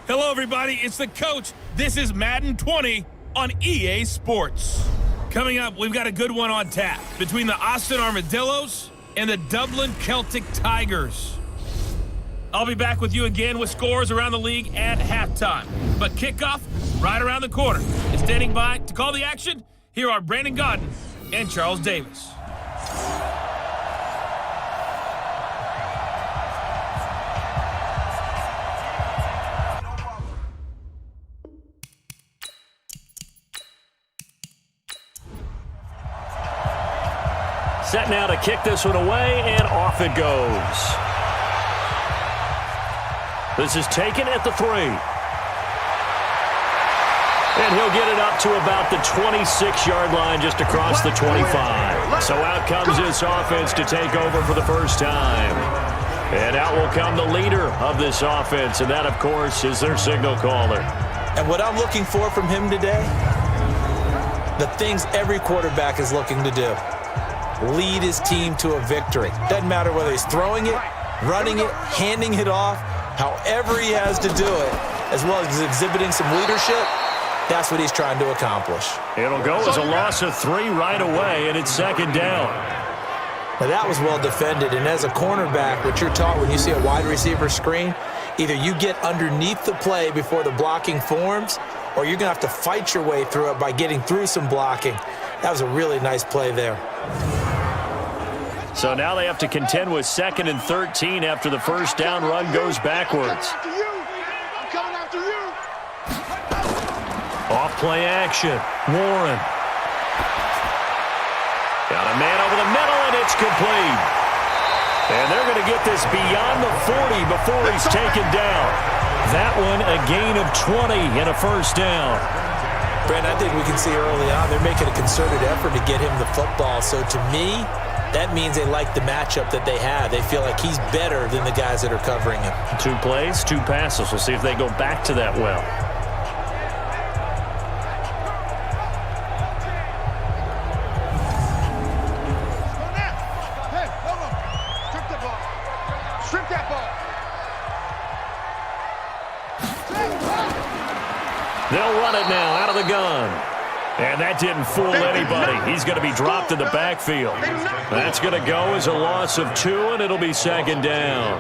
Hello, everybody. It's the coach. This is Madden 20 on EA Sports. Coming up, we've got a good one on tap between the Austin Armadillos and the Dublin Celtic Tigers. I'll be back with you again with scores around the league at halftime. But kickoff right around the corner. And standing by to call the action, here are Brandon Godden and Charles Davis. Set now to kick this one away, and off it goes. This is taken at the 3. And he'll get it up to about the 26-yard line, just across the 25. So out comes this offense to take over for the first time. And out will come the leader of this offense, and that, of course, is their signal caller. And what I'm looking for from him today, the things every quarterback is looking to do. Lead his team to a victory. Doesn't matter whether he's throwing it, running it, handing it off, however he has to do it, as well as exhibiting some leadership, that's what he's trying to accomplish. It'll go as a loss of 3 right away, and it's second down. Now that was well defended, and as a cornerback, what you're taught when you see a wide receiver screen, either you get underneath the play before the blocking forms, or you're going to have to fight your way through it by getting through some blocking. That was a really nice play there. So now they have to contend with 2nd and 13 after the first down run goes backwards. Off play action. Warren. Got a man over the middle, and it's complete. And they're going to get this beyond the 40 before he's taken down. That one a gain of 20 and a first down. Brent, I think we can see early on they're making a concerted effort to get him the football. So to me, that means they like the matchup that they have. They feel like he's better than the guys that are covering him. 2 plays, 2 passes. We'll see if they go back to that well. Strip that ball. They'll run it now out of the gun. And that didn't fool anybody. He's going to be dropped in the backfield. That's going to go as a loss of 2, and it'll be second down.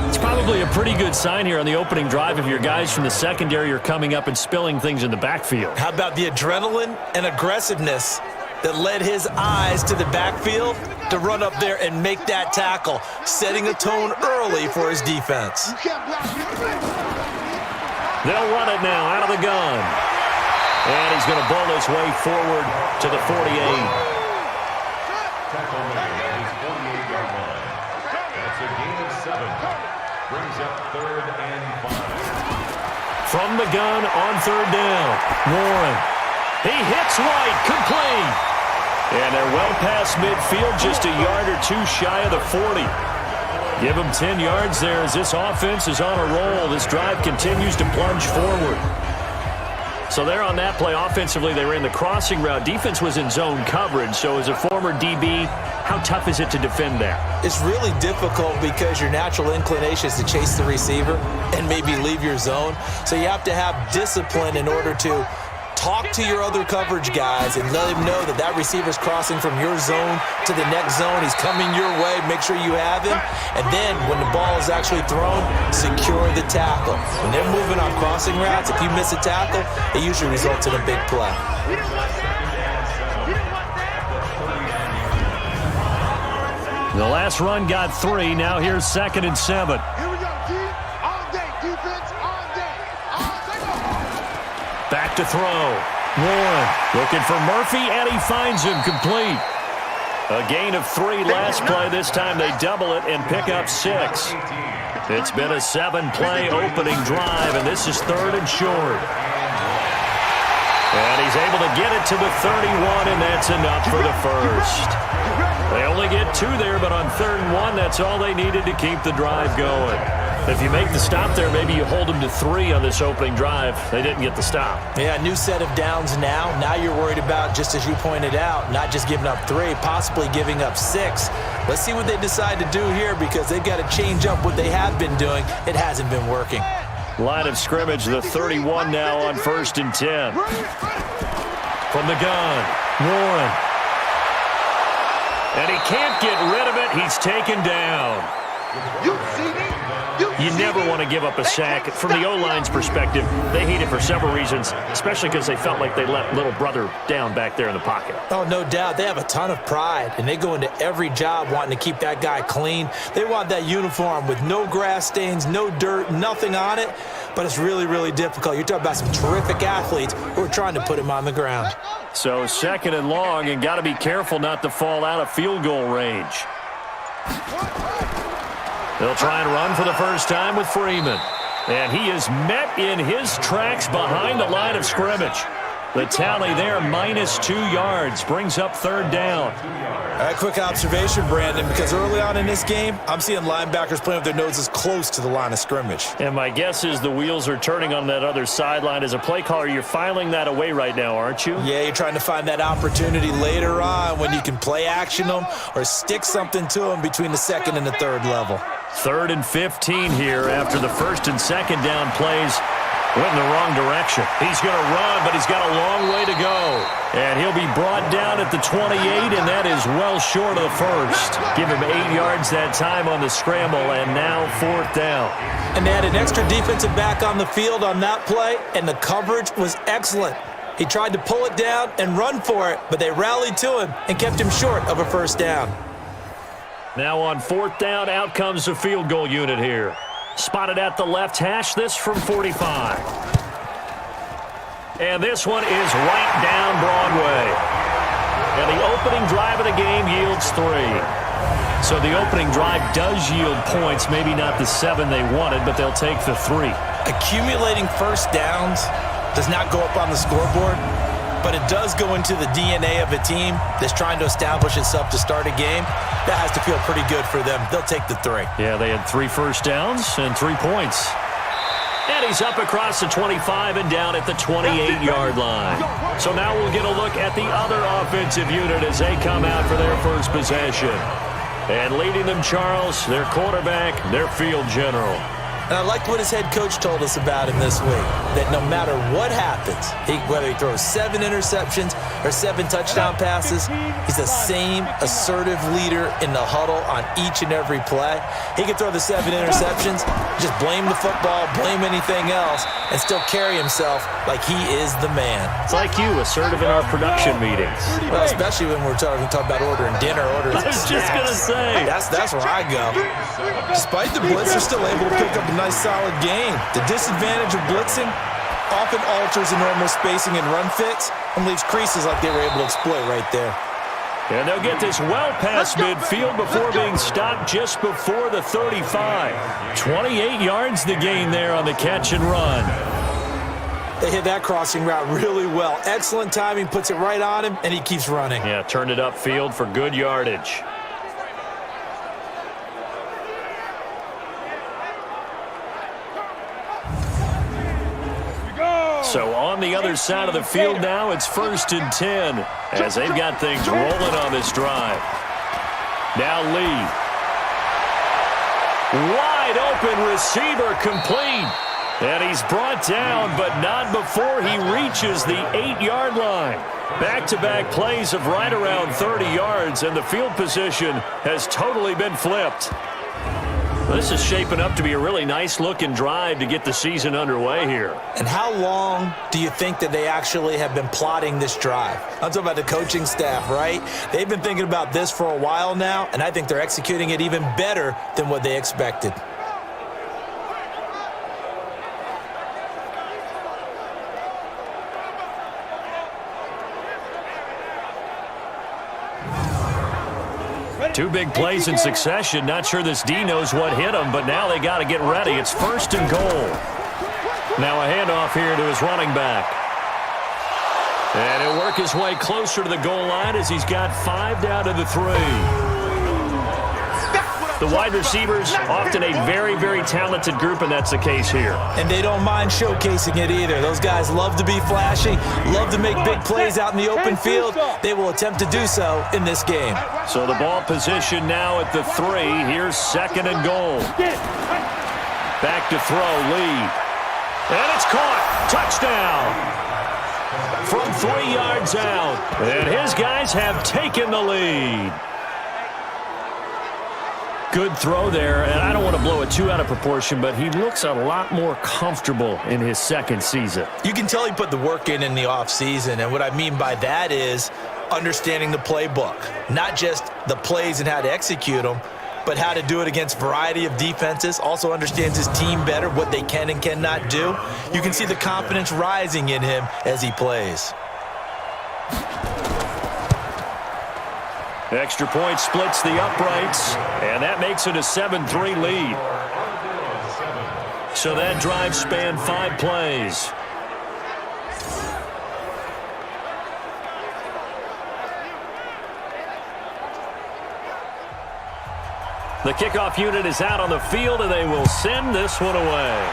It's probably a pretty good sign here on the opening drive if your guys from the secondary are coming up and spilling things in the backfield. How about the adrenaline and aggressiveness that led his eyes to the backfield to run up there and make that tackle, setting a tone early for his defense. They'll run it now out of the gun. And he's going to bull his way forward to the 48. Tackle made at his 48-yard line. That's a gain of 7. Brings up 3rd and 5. From the gun on 3rd down. Warren. He hits right, complete. And they're well past midfield, just a yard or 2 shy of the 40. Give him 10 yards there as this offense is on a roll. This drive continues to plunge forward. So there on that play, offensively, they ran the crossing route. Defense was in zone coverage. So as a former DB, how tough is it to defend there? It's really difficult because your natural inclination is to chase the receiver and maybe leave your zone. So you have to have discipline in order to talk to your other coverage guys and let him know that that receiver's crossing from your zone to the next zone. He's coming your way. Make sure you have him. And then when the ball is actually thrown, secure the tackle. When they're moving on crossing routes, if you miss a tackle, it usually results in a big play. The last run got 3. Now here's 2nd and 7. Here we go, D. All day, defense, all day. Back to throw. Warren looking for Murphy, and he finds him complete. A gain of 3 last play. This time they double it and pick up 6. It's been a 7-play opening drive, and this is 3rd and short. And he's able to get it to the 31, and that's enough for the first. They only get 2 there, but on 3rd and 1, that's all they needed to keep the drive going. If you make the stop there, maybe you hold them to 3 on this opening drive. They didn't get the stop. Yeah, new set of downs now. Now you're worried about, just as you pointed out, not just giving up 3, possibly giving up 6. Let's see what they decide to do here because they've got to change up what they have been doing. It hasn't been working. Line of scrimmage, the 31 now on 1st and 10. From the gun, Warren. And he can't get rid of it. He's taken down. You see me? You never want to give up a sack. From the O-line's perspective, they hate it for several reasons, especially because they felt like they let little brother down back there in the pocket. Oh, no doubt. They have a ton of pride, and they go into every job wanting to keep that guy clean. They want that uniform with no grass stains, no dirt, nothing on it, but it's really, really difficult. You're talking about some terrific athletes who are trying to put him on the ground. So 2nd and long, and got to be careful not to fall out of field goal range. They'll try and run for the first time with Freeman. And he is met in his tracks behind the line of scrimmage. The tally there, -2 yards, brings up 3rd down. All right, quick observation, Brandon, because early on in this game, I'm seeing linebackers playing with their noses close to the line of scrimmage. And my guess is the wheels are turning on that other sideline. As a play caller, you're filing that away right now, aren't you? Yeah, you're trying to find that opportunity later on when you can play action them or stick something to them between the 2nd and the 3rd level. 3rd and 15 here after the 1st and 2nd down plays went in the wrong direction. He's going to run, but he's got a long way to go. And he'll be brought down at the 28, and that is well short of the 1st. Give him 8 yards that time on the scramble, and now 4th down. And they had an extra defensive back on the field on that play, and the coverage was excellent. He tried to pull it down and run for it, but they rallied to him and kept him short of a 1st down. Now on 4th down, out comes the field goal unit here. Spotted at the left hash, this from 45. And this one is right down Broadway. And the opening drive of the game yields 3. So the opening drive does yield points, maybe not the 7 they wanted, but they'll take the 3. Accumulating 1st downs does not go up on the scoreboard, but it does go into the DNA of a team that's trying to establish itself to start a game. That has to feel pretty good for them. They'll take the 3. Yeah, they had 3 first downs and 3 points. And he's up across the 25 and down at the 28-yard line. So now we'll get a look at the other offensive unit as they come out for their first possession. And leading them, Charles, their quarterback, their field general. And I liked what his head coach told us about him this week, that no matter what happens, whether he throws 7 interceptions or 7 touchdown passes, he's the same assertive leader in the huddle on each and every play. He can throw the 7 interceptions, just blame the football, blame anything else, and still carry himself like he is the man. It's like you, assertive in our production meetings. Well, especially when we're talking about ordering dinner, ordering I was just going to say. That's where I go. Despite the blitz, they're still able to pick up a nice solid game. The disadvantage of blitzing often alters the normal spacing and run fits and leaves creases like they were able to exploit right there. And they'll get this well past midfield before being stopped just before the 35. 28 yards the gain there on the catch and run. They hit that crossing route really well. Excellent timing, puts it right on him, and he keeps running. Yeah, turned it upfield for good yardage. So on the other side of the field now, it's 1st and 10 as they've got things rolling on this drive. Now Lee. Wide open receiver complete. And he's brought down, but not before he reaches the 8-yard line. Back-to-back plays of right around 30 yards, and the field position has totally been flipped. This is shaping up to be a really nice-looking drive to get the season underway here. And how long do you think that they actually have been plotting this drive? I'm talking about the coaching staff, right? They've been thinking about this for a while now, and I think they're executing it even better than what they expected. Two big plays in succession. Not sure this D knows what hit him, but now they got to get ready. It's 1st and goal. Now a handoff here to his running back. And he'll work his way closer to the goal line as he's got 5 down to the 3. The wide receivers, often a very, very talented group, and that's the case here. And they don't mind showcasing it either. Those guys love to be flashy, love to make big plays out in the open field. They will attempt to do so in this game. So the ball position now at the 3. Here's 2nd and goal. Back to throw, Lee. And it's caught. Touchdown. From 3 yards out. And his guys have taken the lead. Good throw there, and I don't want to blow it too out of proportion, but he looks a lot more comfortable in his second season. You can tell he put the work in the offseason, and what I mean by that is understanding the playbook. Not just the plays and how to execute them, but how to do it against a variety of defenses. Also understands his team better, what they can and cannot do. You can see the confidence rising in him as he plays. Extra point splits the uprights, and that makes it a 7-3 lead. So that drive spanned 5 plays. The kickoff unit is out on the field, and they will send this one away.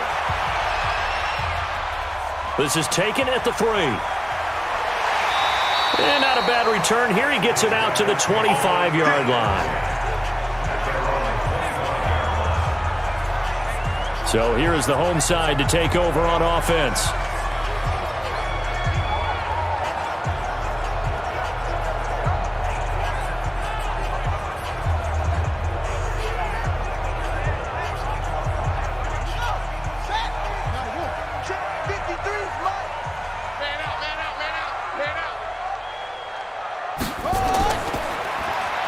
This is taken at the 3. And not a bad return here. He gets it out to the 25-yard line. So here is the home side to take over on offense.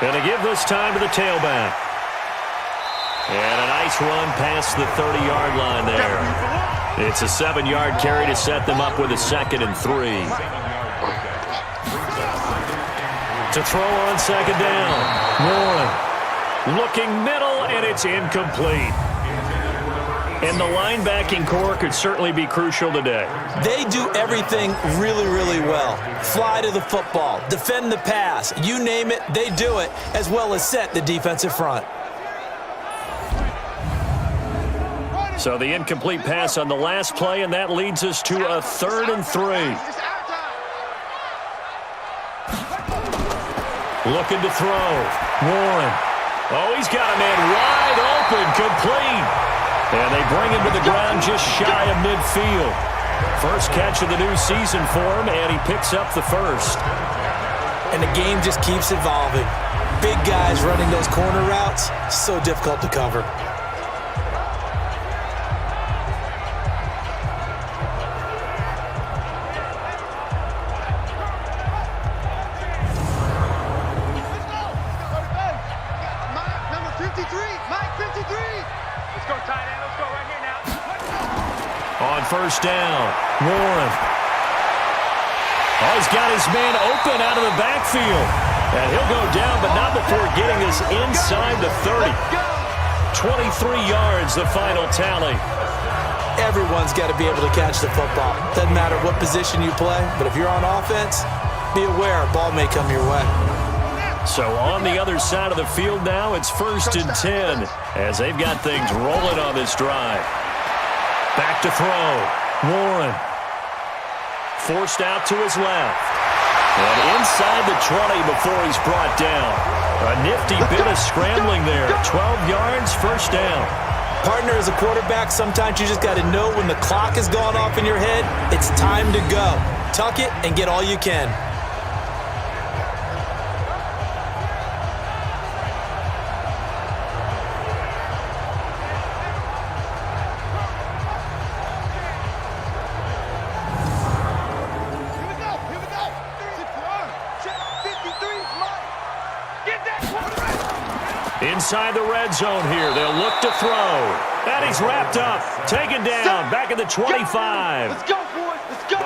And to give this time to the tailback. And a nice run past the 30-yard line there. It's a 7-yard carry to set them up with a 2nd and 3. To throw on 2nd down. Warren looking middle, and it's incomplete. And the linebacking core could certainly be crucial today. They do everything really, really well. Fly to the football, defend the pass, you name it, they do it, as well as set the defensive front. So the incomplete pass on the last play, and that leads us to a 3rd and 3. Looking to throw. Warren. Oh, he's got a man wide open, complete. And they bring him to the ground just shy of midfield. First catch of the new season for him, and he picks up the 1st. And the game just keeps evolving. Big guys running those corner routes, so difficult to cover. Number 53, Mike 53. Let's go tight end. Let's go right here now. On 1st down, Warren. Oh, he's got his man open out of the backfield. And he'll go down, but not before getting us inside the 30. 23 yards, the final tally. Everyone's got to be able to catch the football. Doesn't matter what position you play, but if you're on offense, be aware a ball may come your way. So on the other side of the field now, it's 1st and 10 as they've got things rolling on this drive. Back to throw. Warren. Forced out to his left. And inside the 20 before he's brought down. A nifty bit of scrambling there. 12 yards, 1st down. Partner, as a quarterback, sometimes you just got to know when the clock has gone off in your head, it's time to go. Tuck it and get all you can. Inside the red zone here, they'll look to throw. And he's wrapped up, taken down, back at the 25. Let's go, boys. Let's go.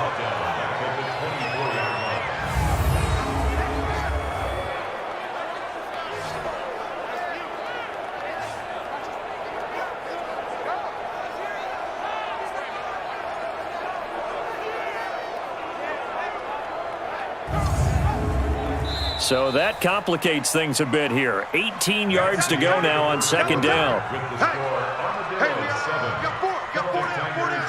So that complicates things a bit here. 18 yards to go now on 2nd down. With the score, Armadillos 7, Tigers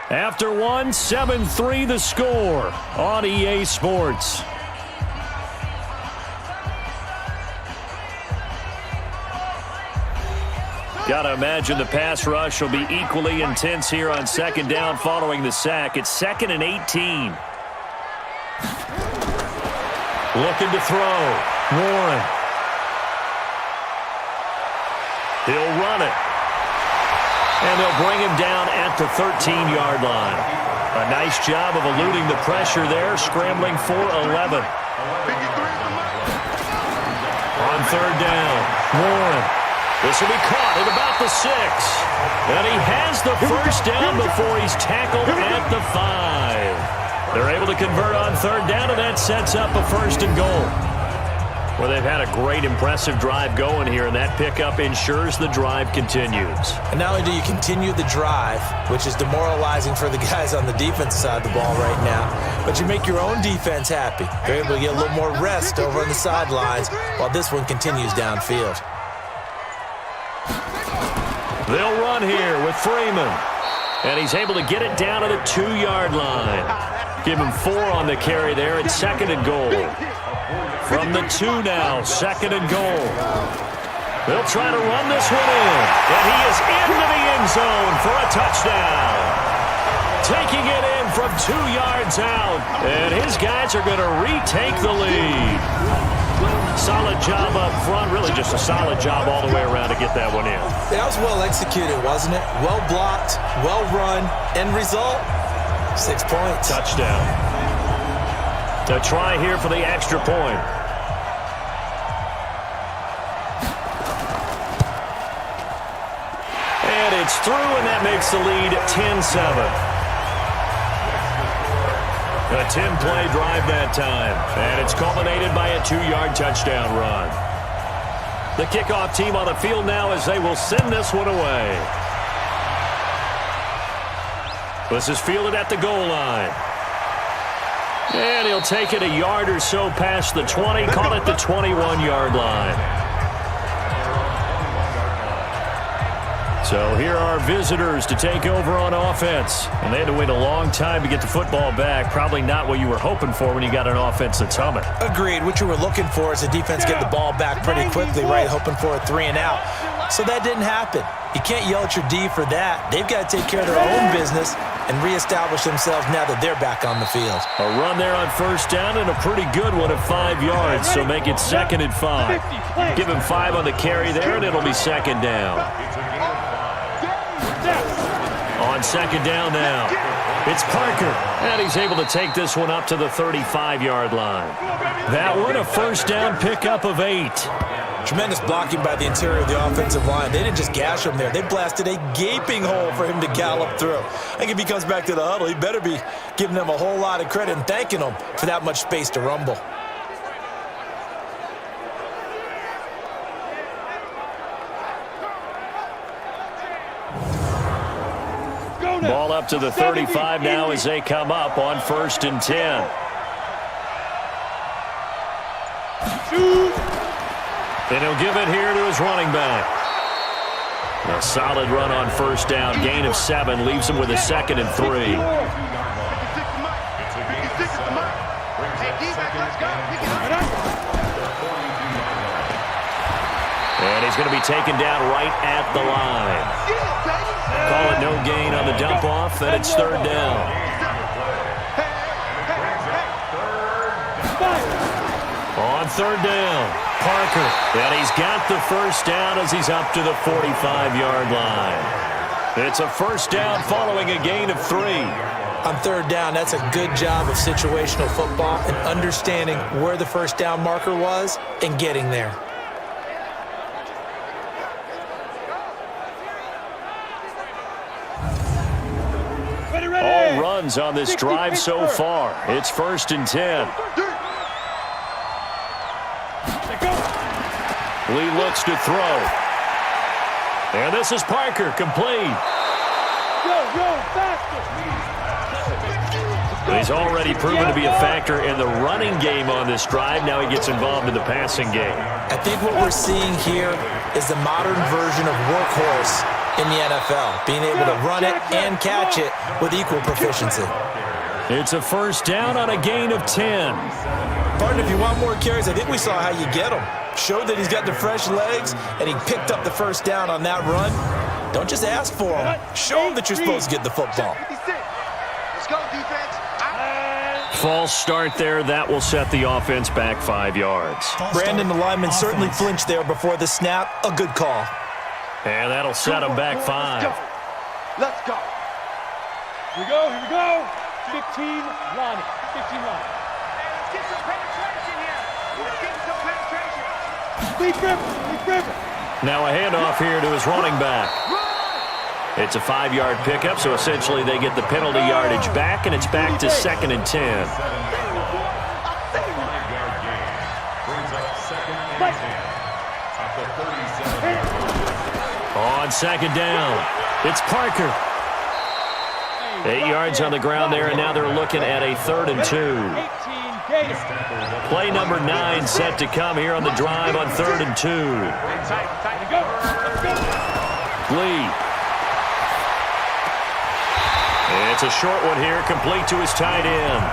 3. After 1, 7-3 the score on EA Sports. Got to imagine the pass rush will be equally intense here on second down following the sack. It's 2nd and 18. Looking to throw. Warren. He'll run it. And they'll bring him down at the 13-yard line. A nice job of eluding the pressure there, scrambling for 11. On third down, Warren. This will be caught at about the 6. And he has the first down before he's tackled at the 5. They're able to convert on third down, and that sets up a 1st and goal. Well, they've had a great, impressive drive going here, and that pickup ensures the drive continues. And not only do you continue the drive, which is demoralizing for the guys on the defense side of the ball right now, but you make your own defense happy. They're able to get a little more rest over on the sidelines while this one continues downfield. They'll run here with Freeman. And he's able to get it down to the 2-yard line. Give him 4 on the carry there. It's 2nd and goal. From the 2 now, 2nd and goal. They'll try to run this one in. And he is into the end zone for a touchdown. Taking it in from 2 yards out. And his guys are going to retake the lead. Solid job up front. Really just a solid job all the way around to get that one in. That was well executed, wasn't it? Well blocked, well run. End result, 6 points. Touchdown. To try here for the extra point. And it's through, and that makes the lead 10-7. A 10-play drive that time. And it's culminated by a 2-yard touchdown run. The kickoff team on the field now as they will send this one away. This is fielded at the goal line. And he'll take it a yard or so past the 20, call it the 21-yard line. So here are visitors to take over on offense. And they had to wait a long time to get the football back. Probably not what you were hoping for when you got an offense that's humming. Agreed. What you were looking for is the defense get the ball back pretty quickly, right? Hoping for a 3 and out. So that didn't happen. You can't yell at your D for that. They've got to take care of their own business and reestablish themselves now that they're back on the field. A run there on first down and a pretty good one of 5 yards, so make it 2nd and 5. Give him 5 on the carry there, and it'll be 2nd down. On 2nd down now, it's Parker, and he's able to take this one up to the 35-yard line. That one a first down pickup of 8. Tremendous blocking by the interior of the offensive line. They didn't just gash him there. They blasted a gaping hole for him to gallop through. I think if he comes back to the huddle, he better be giving them a whole lot of credit and thanking them for that much space to rumble. Ball up to the 35 now as they come up on 1st and 10. And he'll give it here to his running back. A solid run on first down. Gain of 7 leaves him with a 2nd and 3. And he's going to be taken down right at the line. Call it no gain on the dump off, and it's 3rd down. On 3rd down, Parker. And he's got the first down as he's up to the 45-yard line. It's a first down following a gain of 3. On 3rd down, that's a good job of situational football and understanding where the first down marker was and getting there. All runs on this drive so far. It's 1st and 10. Lee looks to throw. And this is Parker, complete. He's already proven to be a factor in the running game on this drive. Now he gets involved in the passing game. I think what we're seeing here is the modern version of workhorse in the NFL, being able to run it and catch it with equal proficiency. It's a first down on a gain of 10. Partner, if you want more carries, I think we saw how you get them. showed that he's got the fresh legs, and he picked up the first down on that run. Don't just ask for him. Show him that you're supposed to get the football. Let's go, defense. False start there. That will set the offense back 5 yards. Brandon, the lineman certainly flinched there before the snap. A good call. And that'll set him back 5. Let's go. Here we go, here we go. 15 line. 15 line. Let's get some penetration here. Let's get some penetration. Lead river. Now a handoff here to his running back. It's a 5-yard pickup, so essentially they get the penalty yardage back, and it's back to 2nd and 10. 5-yard gain. Brings up 2nd and 10. At the 37. On 2nd down, it's Parker. 8 yards on the ground there, and now they're looking at a 3rd and 2. Play number 9 set to come here on the drive on 3rd and 2. Lee. It's a short one here, complete to his tight end.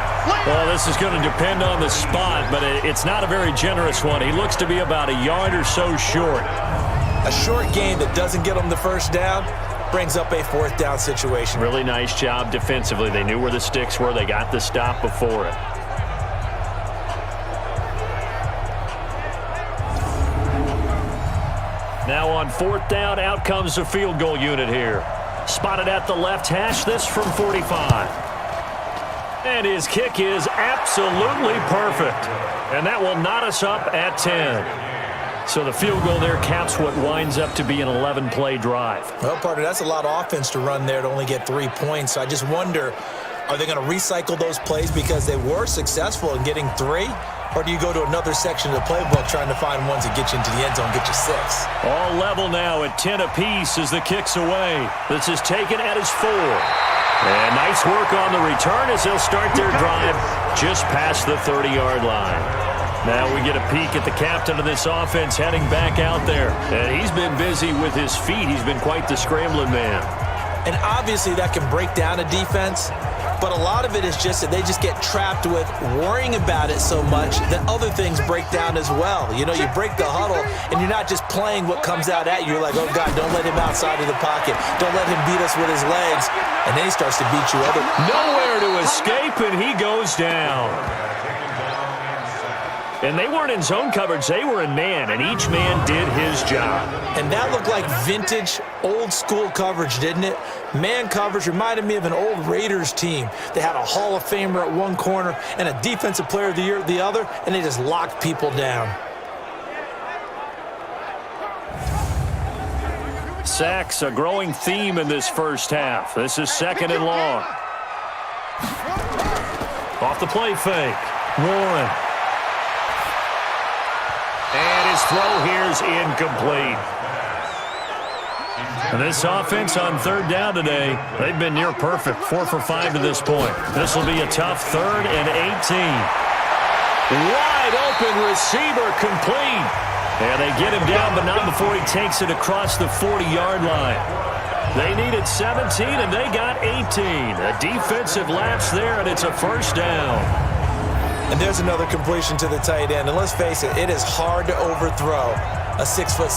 Well, this is going to depend on the spot, but it's not a very generous one. He looks to be about a yard or so short. A short game that doesn't get him the first down brings up a 4th down situation. Really nice job defensively. They knew where the sticks were. They got the stop before it. Now on 4th down, out comes the field goal unit here. Spotted at the left hash, this from 45. And his kick is absolutely perfect. And that will knot us up at 10. So the field goal there caps what winds up to be an 11-play drive. Well, partner, that's a lot of offense to run there to only get 3 points. So I just wonder, are they going to recycle those plays because they were successful in getting 3? Or do you go to another section of the playbook trying to find ones that get you into the end zone and get you 6? All level now at 10 apiece as the kick's away. This is taken at his 4. And nice work on the return as they'll start their drive just past the 30-yard line. Now we get a peek at the captain of this offense heading back out there. And he's been busy with his feet. He's been quite the scrambling man. And obviously that can break down a defense. But a lot of it is just that they just get trapped with worrying about it so much that other things break down as well. You know, you break the huddle, and you're not just playing what comes out at you. You're like, oh, God, don't let him outside of the pocket. Don't let him beat us with his legs. And then he starts to beat you other. Nowhere to escape, and he goes down. And they weren't in zone coverage. They were in man, and each man did his job. And that looked like vintage, old-school coverage, didn't it? Man coverage reminded me of an old Raiders team. They had a Hall of Famer at one corner and a Defensive Player of the Year at the other, and they just locked people down. Sacks, a growing theme in this first half. This is 2nd and long. Off the play fake. Warren. And his throw here's incomplete. And this offense on 3rd down today, they've been near perfect. 4 for 5 to this point. This will be a tough 3rd and 18. Wide open receiver complete. And they get him down, but not before he takes it across the 40-yard line. They needed 17, and they got 18. A defensive lapse there, and it's a 1st down. And there's another completion to the tight end. And let's face it, it is hard to overthrow a 6'6"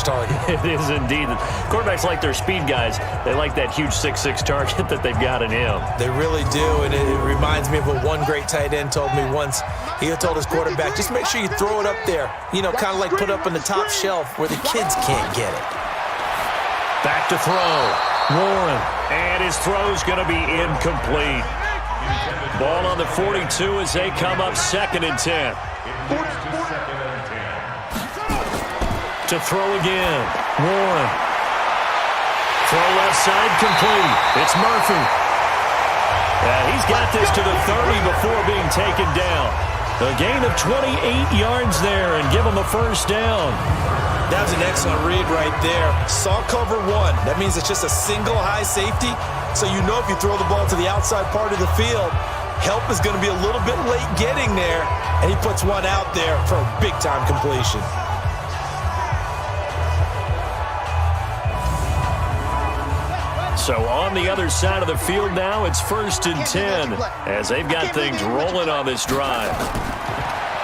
target. It is indeed. Quarterbacks like their speed guys. They like that huge 6'6" target that they've got in him. They really do, and it reminds me of what one great tight end told me once. He told his quarterback, just make sure you throw it up there. You know, kind of like put it up on the top shelf where the kids can't get it. Back to throw. Warren. And his throw's going to be incomplete. Ball on the 42 as they come up 2nd and 10. To throw again. Warren. Throw left side complete. It's Murphy. He's got this to the 30 before being taken down. A gain of 28 yards there and give him a 1st down. That was an excellent read right there. Saw cover 1. That means it's just a single high safety. So you know if you throw the ball to the outside part of the field, help is going to be a little bit late getting there. And he puts one out there for a big-time completion. So on the other side of the field now, it's 1st and 10 as they've got things rolling on this drive.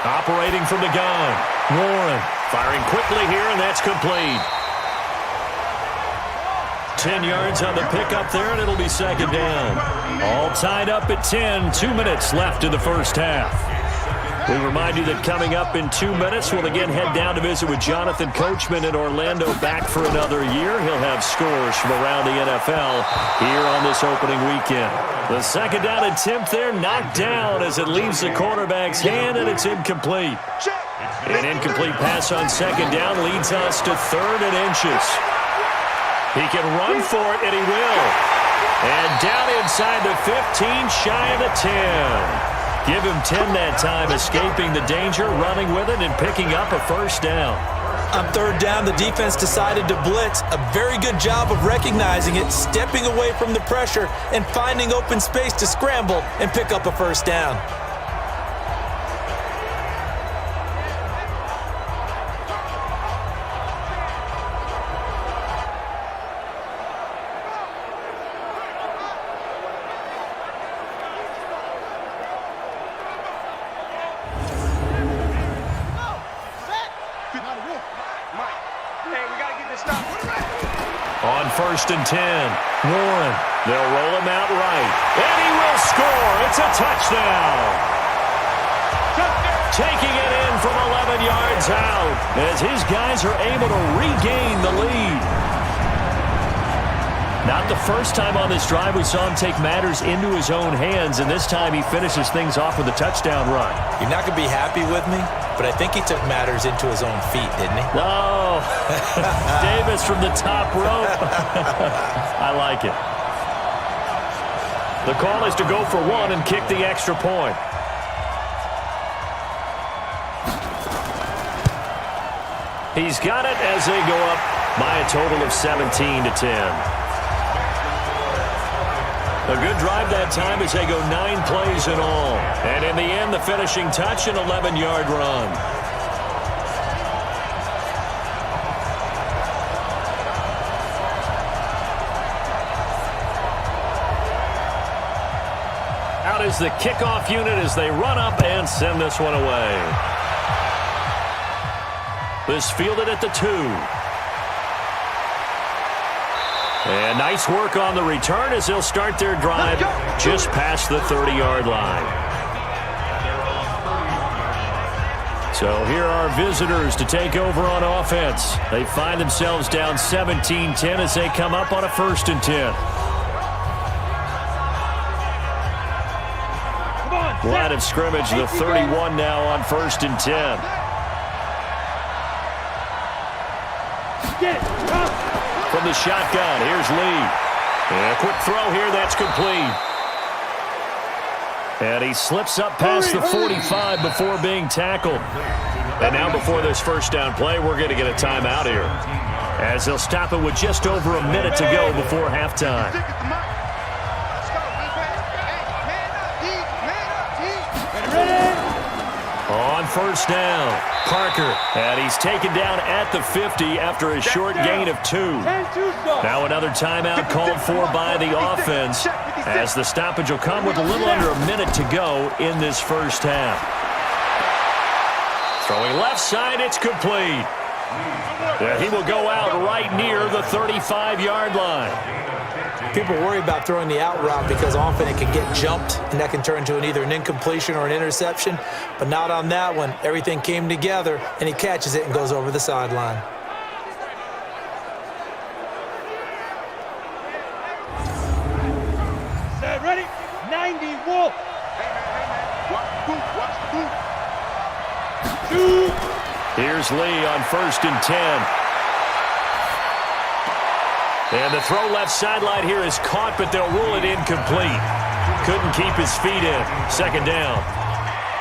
Operating from the gun. Warren firing quickly here, and that's complete. 10 yards on the pickup there, and it'll be second down. All tied up at 10. 2 minutes left in the first half. We remind you that coming up in 2 minutes, we'll again head down to visit with Jonathan Coachman in Orlando, back for another year. He'll have scores from around the NFL here on this opening weekend. The second down attempt there knocked down as it leaves the quarterback's hand, and it's incomplete. An incomplete pass on second down leads us to 3rd and inches. He can run for it, and he will. And down inside the 15, shy of the 10. Give him 10 that time, escaping the danger, running with it, and picking up a first down. On 3rd down, the defense decided to blitz. A very good job of recognizing it, stepping away from the pressure, and finding open space to scramble and pick up a first down. On 1st and 10, Warren. They'll roll him out right. And he will score. It's a touchdown. Taking it in from 11 yards out as his guys are able to regain the lead. Not the first time on this drive we saw him take matters into his own hands, and this time he finishes things off with a touchdown run. You're not going to be happy with me, but I think he took matters into his own feet, didn't he? No. Davis from the top rope. I like it. The call is to go for one and kick the extra point. He's got it as they go up by a total of 17-10. A good drive that time as they go 9 plays in all. And in the end, the finishing touch, an 11-yard run. Out is the kickoff unit as they run up and send this one away. This fielded at the 2. And nice work on the return as they'll start their drive just past the 30-yard line. So here are visitors to take over on offense. They find themselves down 17-10 as they come up on a 1st and 10. Line of scrimmage, the 31 now on 1st and 10. From the shotgun, here's Lee. And a quick throw here, that's complete. And he slips up past the 45 before being tackled. And now before this first down play, we're going to get a timeout here, as they'll stop it with just over a minute to go before halftime. On 1st down, Parker, and he's taken down at the 50 after a short gain of 2. Now another timeout called for by the offense, as the stoppage will come with a little under a minute to go in this first half. Throwing left side, it's complete. He will go out right near the 35-yard line. People worry about throwing the out route because often it can get jumped, and that can turn into either an incompletion or an interception. But not on that one. Everything came together, and he catches it and goes over the sideline. Set, ready? 90, Wolf. Here's Lee on 1st and 10. And the throw left sideline here is caught, but they'll rule it incomplete. Couldn't keep his feet in. Second down.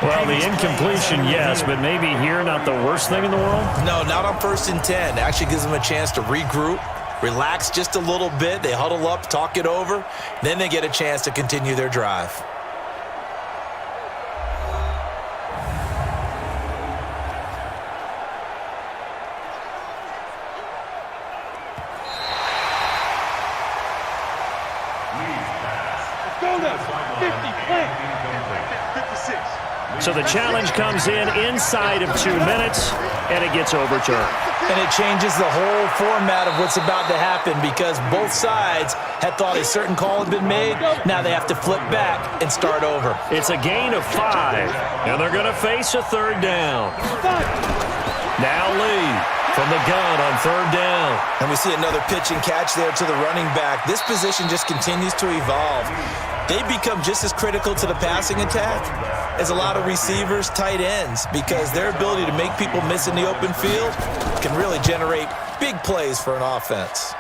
Well, the incompletion, yes, but maybe here not the worst thing in the world? No, not on 1st and 10. It actually gives them a chance to regroup, relax just a little bit. They huddle up, talk it over. Then they get a chance to continue their drive. So the challenge comes in inside of 2 minutes, and it gets overturned. And it changes the whole format of what's about to happen because both sides had thought a certain call had been made. Now they have to flip back and start over. It's a gain of 5, and they're going to face a third down. Now Lee from the gun on third down. And we see another pitch and catch there to the running back. This position just continues to evolve. They become just as critical to the passing attack as a lot of receivers, tight ends, because their ability to make people miss in the open field can really generate big plays for an offense.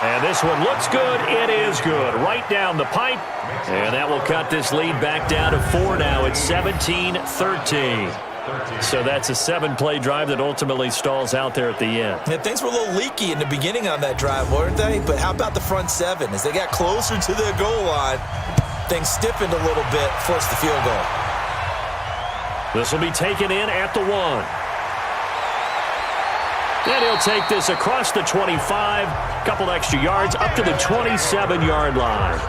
And this one looks good. It is good. Right down the pipe. And that will cut this lead back down to 4 now. It's 17-13. So that's a 7-play drive that ultimately stalls out there at the end. Yeah, things were a little leaky in the beginning on that drive, weren't they? But how about the front 7? As they got closer to their goal line, things stiffened a little bit, forced the field goal. This will be taken in at the 1. And he'll take this across the 25, couple extra yards, up to the 27-yard line.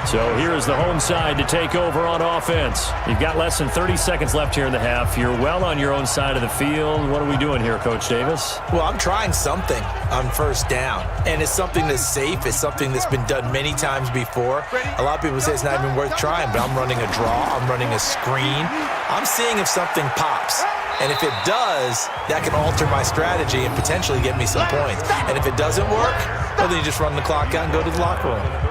So here's the home side to take over on offense. You've got less than 30 seconds left here in the half. You're well on your own side of the field. What are we doing here, Coach Davis? Well, I'm trying something on first down, and it's something that's safe. It's something that's been done many times before. A lot of people say it's not even worth trying, but I'm running a draw. I'm running a screen. I'm seeing if something pops. And if it does, that can alter my strategy and potentially get me some points. And if it doesn't work, well, then you just run the clock out and go to the locker room.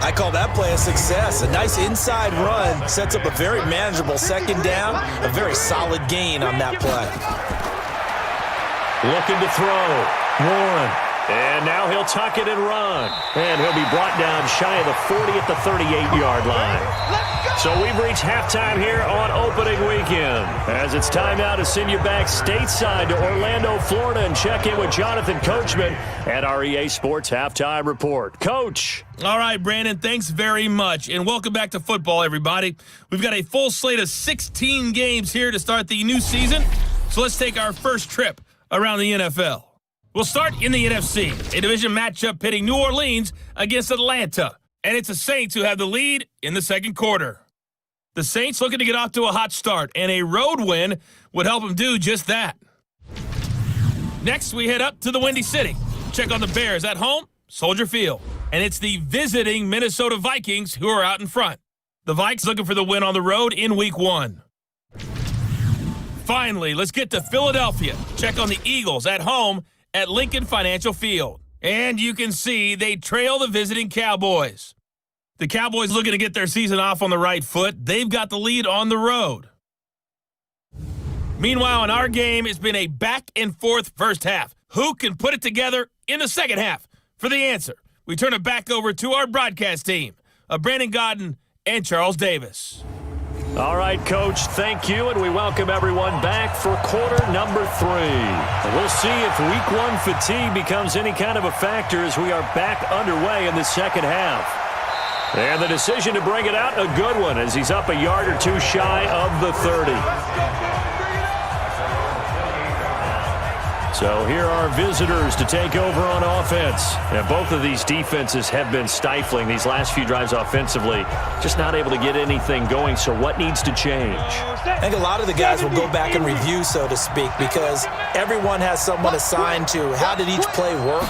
I call that play a success. A nice inside run sets up a very manageable second down, a very solid gain on that play. Looking to throw. Warren. And now he'll tuck it and run. And he'll be brought down shy of the 40 at the 38-yard line. So we've reached halftime here on opening weekend. As it's time now to send you back stateside to Orlando, Florida, and check in with Jonathan Coachman at our EA Sports Halftime Report. Coach. All right, Brandon, thanks very much. And welcome back to football, everybody. We've got a full slate of 16 games here to start the new season. So let's take our first trip around the NFL. We'll start in the NFC, a division matchup pitting New Orleans against Atlanta. And it's the Saints who have the lead in the second quarter. The Saints looking to get off to a hot start, and a road win would help them do just that. Next, we head up to the Windy City. Check on the Bears at home, Soldier Field. And it's the visiting Minnesota Vikings who are out in front. The Vikes looking for the win on the road in Week 1. Finally, let's get to Philadelphia. Check on the Eagles at home at Lincoln Financial Field. And you can see they trail the visiting Cowboys. The Cowboys looking to get their season off on the right foot. They've got the lead on the road. Meanwhile, in our game, it's been a back-and-forth first half. Who can put it together in the second half? For the answer, we turn it back over to our broadcast team of Brandon Godden and Charles Davis. All right, Coach, thank you, and we welcome everyone back for quarter number 3. And we'll see if Week 1 fatigue becomes any kind of a factor as we are back underway in the second half. And the decision to bring it out, a good one, as he's up a yard or two shy of the 30. So here are visitors to take over on offense. And both of these defenses have been stifling these last few drives offensively. Just not able to get anything going, so what needs to change? I think a lot of the guys will go back and review, so to speak, because everyone has someone assigned to how did each play work.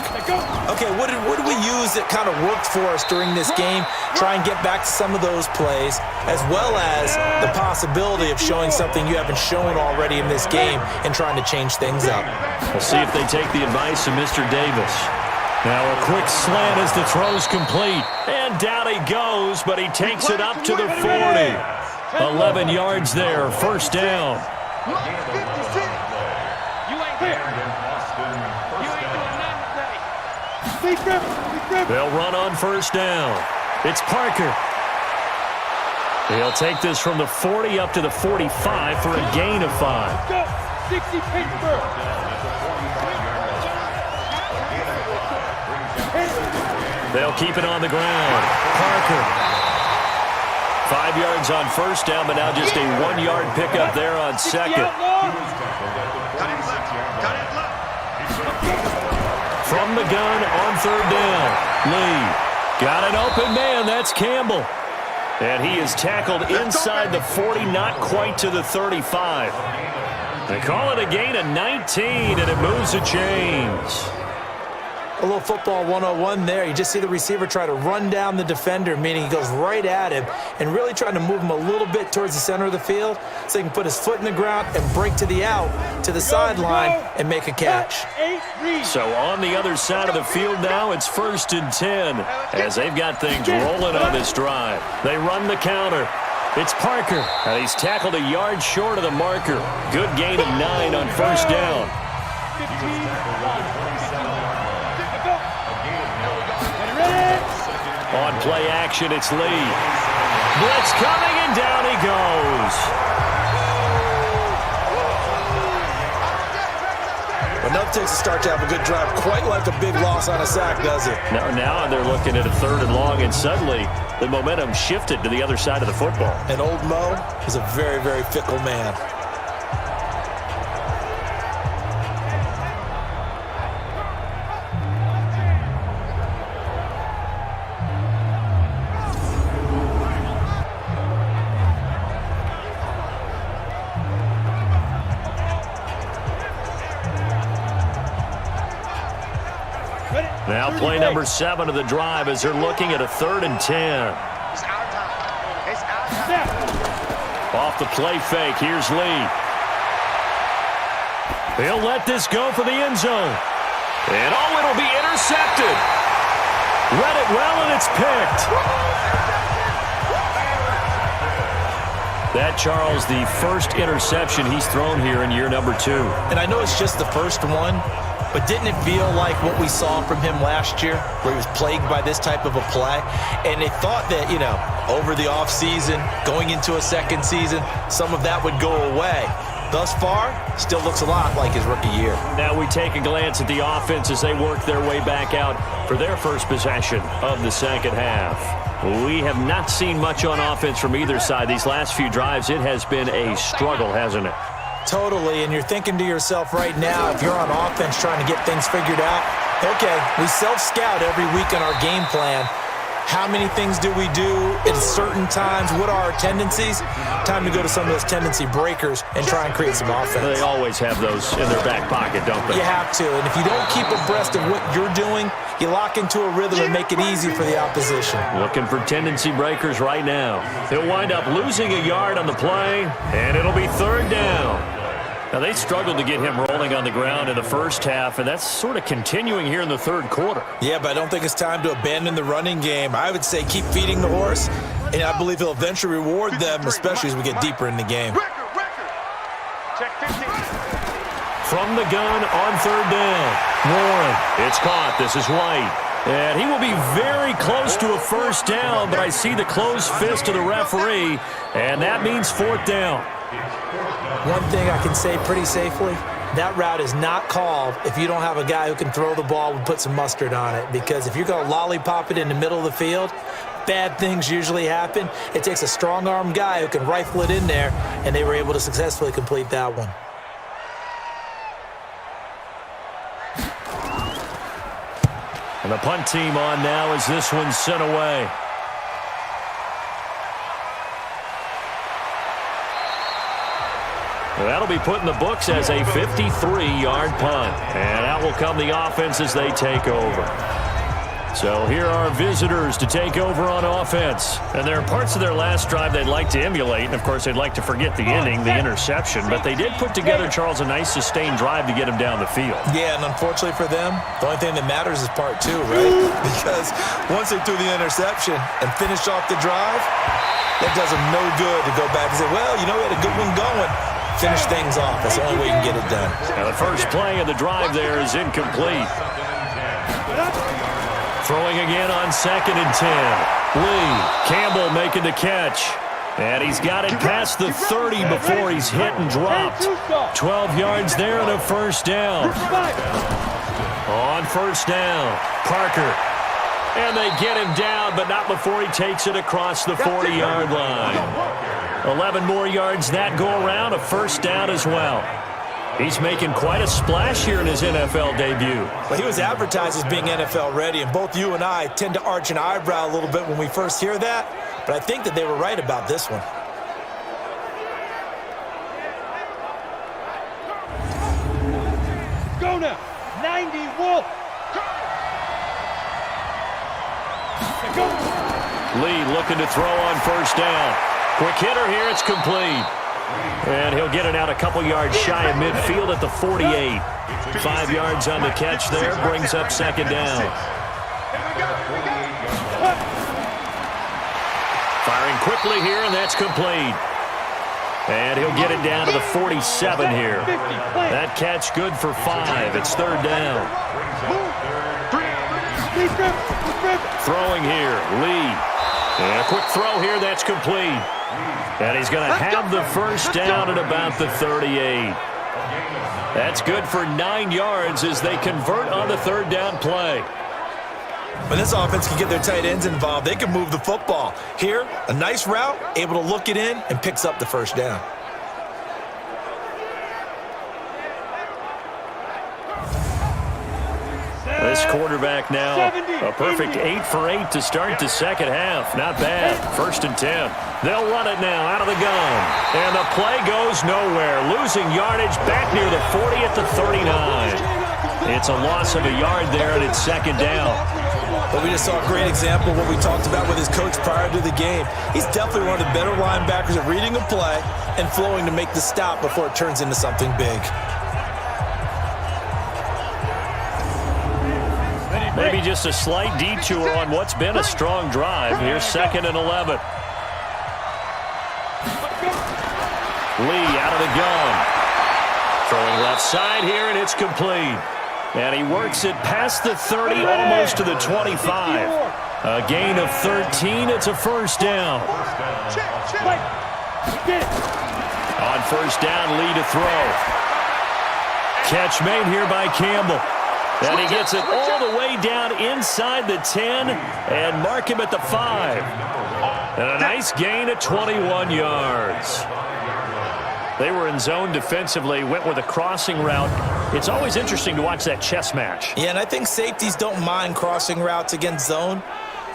Okay, what did we use that kind of worked for us during this game? Try and get back to some of those plays, as well as the possibility of showing something you haven't shown already in this game and trying to change things up. We'll see if they take the advice of Mr. Davis. Now a quick slant as the throw's complete. And down he goes, but he takes it up to the 40. 11 yards there, first down. You ain't here. You ain't doing nothing today. They'll run on first down. It's Parker. He'll take this from the 40 up to the 45 for a gain of 5. Go! 60 Pittsburgh! They'll keep it on the ground. Parker. 5 yards on first down, but now just a 1-yard pickup there on second. From the gun on third down. Lee got an open man. That's Campbell. And he is tackled inside the 40, not quite to the 35. They call it a gain of 19, and it moves the chains. A little football 101 there. You just see the receiver try to run down the defender, meaning he goes right at him and really trying to move him a little bit towards the center of the field so he can put his foot in the ground and break to the out, to the sideline, and make a catch. So on the other side of the field now, it's 1st and 10 as they've got things rolling on this drive. They run the counter. It's Parker, and he's tackled a yard short of the marker. Good gain of 9 on 1st down. On play action, it's Lee. Blitz coming, and down he goes. Enough takes to start to have a good drive, quite like a big loss on a sack, does it? Now they're looking at a 3rd and long, and suddenly the momentum shifted to the other side of the football. And old Mo is a very, very fickle man. Now play number 7 of the drive as they're looking at a 3rd and 10. It's our time. It's our time. Off the play fake, here's Lee. He'll let this go for the end zone. And it'll be intercepted. Read it well, and it's picked. That, Charles, the first interception he's thrown here in year number 2. And I know it's just the first one, but didn't it feel like what we saw from him last year, where he was plagued by this type of a play? And they thought that, over the offseason, going into a second season, some of that would go away. Thus far, still looks a lot like his rookie year. Now we take a glance at the offense as they work their way back out for their first possession of the second half. We have not seen much on offense from either side. These last few drives, it has been a struggle, hasn't it? Totally, and you're thinking to yourself right now, if you're on offense trying to get things figured out, okay, we self-scout every week on our game plan. How many things do we do at certain times? What are our tendencies? Time to go to some of those tendency breakers and try and create some offense. They always have those in their back pocket, don't they? You have to, and if you don't keep abreast of what you're doing, you lock into a rhythm and make it easy for the opposition. Looking for tendency breakers right now. They'll wind up losing a yard on the play, and it'll be 3rd down. Now, they struggled to get him rolling on the ground in the first half, and that's sort of continuing here in the 3rd quarter. Yeah, but I don't think it's time to abandon the running game. I would say keep feeding the horse, and I believe he'll eventually reward them, especially as we get deeper in the game. Check 15. From the gun on 3rd down. Warren, it's caught. This is White. And he will be very close to a first down, but I see the closed fist of the referee, and that means 4th down. One thing I can say pretty safely, that route is not called if you don't have a guy who can throw the ball and put some mustard on it. Because if you're going to lollipop it in the middle of the field, bad things usually happen. It takes a strong-arm guy who can rifle it in there, and they were able to successfully complete that one. And the punt team on now as this one's sent away. That'll be put in the books as a 53-yard punt. And out will come the offense as they take over. So here are visitors to take over on offense. And there are parts of their last drive they'd like to emulate. And, of course, they'd like to forget the ending, the interception. But they did put together, Charles, a nice sustained drive to get him down the field. Yeah, and unfortunately for them, the only thing that matters is part 2, right? Because once they threw the interception and finished off the drive, that does them no good to go back and say, well, we had a good one going. Finish things off. That's the only way you can get it done. Now the first play of the drive there is incomplete. Throwing again on 2nd and 10. Lee, Campbell making the catch. And he's got it past the 30 before he's hit and dropped. 12 yards there and a first down. On first down, Parker. And they get him down, but not before he takes it across the 40-yard line. 11 more yards that go around, a first down as well. He's making quite a splash here in his NFL debut. Well, he was advertised as being NFL ready, and both you and I tend to arch an eyebrow a little bit when we first hear that. but I think that they were right about this one. Go now. 90 Wolf. Go. Lee looking to throw on first down. Quick hitter here. It's complete. And he'll get it out a couple yards shy of midfield at the 48. 5 yards on the catch there. Brings up second down. Firing quickly here, and that's complete. And he'll get it down to the 47 here. That catch good for 5. It's third down. Throwing here, Lee. And a quick throw here, that's complete. And he's going to have the first down at about the 38. That's good for 9 yards as they convert on the third down play. When this offense can get their tight ends involved, they can move the football. Here, a nice route, able to look it in, and picks up the first down. This quarterback now, a perfect 8 for 8 to start the second half. Not bad. First and 10. They'll run it now out of the gun. And the play goes nowhere. Losing yardage back near the 40 at the 39. It's a loss of a yard there, and it's second down. But we just saw a great example of what we talked about with his coach prior to the game. He's definitely one of the better linebackers at reading a play and flowing to make the stop before it turns into something big. Maybe just a slight detour on what's been a strong drive. Here's second and 11. Lee out of the gun. Throwing left side here, and it's complete. And he works it past the 30, almost to the 25. A gain of 13. It's a first down. On first down, Lee to throw. Catch made here by Campbell. And he gets it all the way down inside the 10 and mark him at the 5. And a nice gain of 21 yards. They were in zone defensively, went with a crossing route. It's always interesting to watch that chess match. Yeah, and I think safeties don't mind crossing routes against zone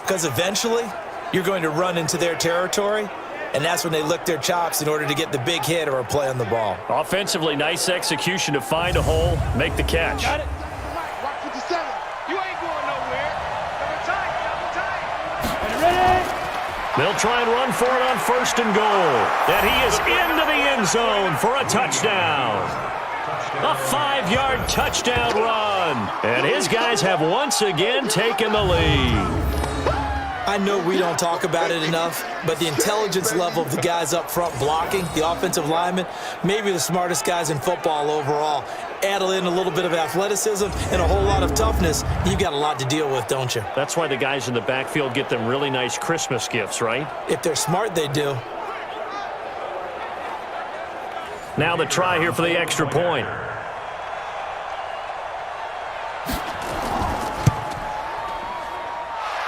because eventually you're going to run into their territory, and that's when they lick their chops in order to get the big hit or a play on the ball. Offensively, nice execution to find a hole, make the catch. Got it. They'll try and run for it on first and goal. And he is into the end zone for a touchdown. A 5-yard touchdown run. And his guys have once again taken the lead. I know we don't talk about it enough, but the intelligence level of the guys up front blocking, the offensive linemen, maybe the smartest guys in football overall. Add in a little bit of athleticism and a whole lot of toughness, you've got a lot to deal with, don't you? That's why the guys in the backfield get them really nice Christmas gifts, right? If they're smart, they do. Now the try here for the extra point.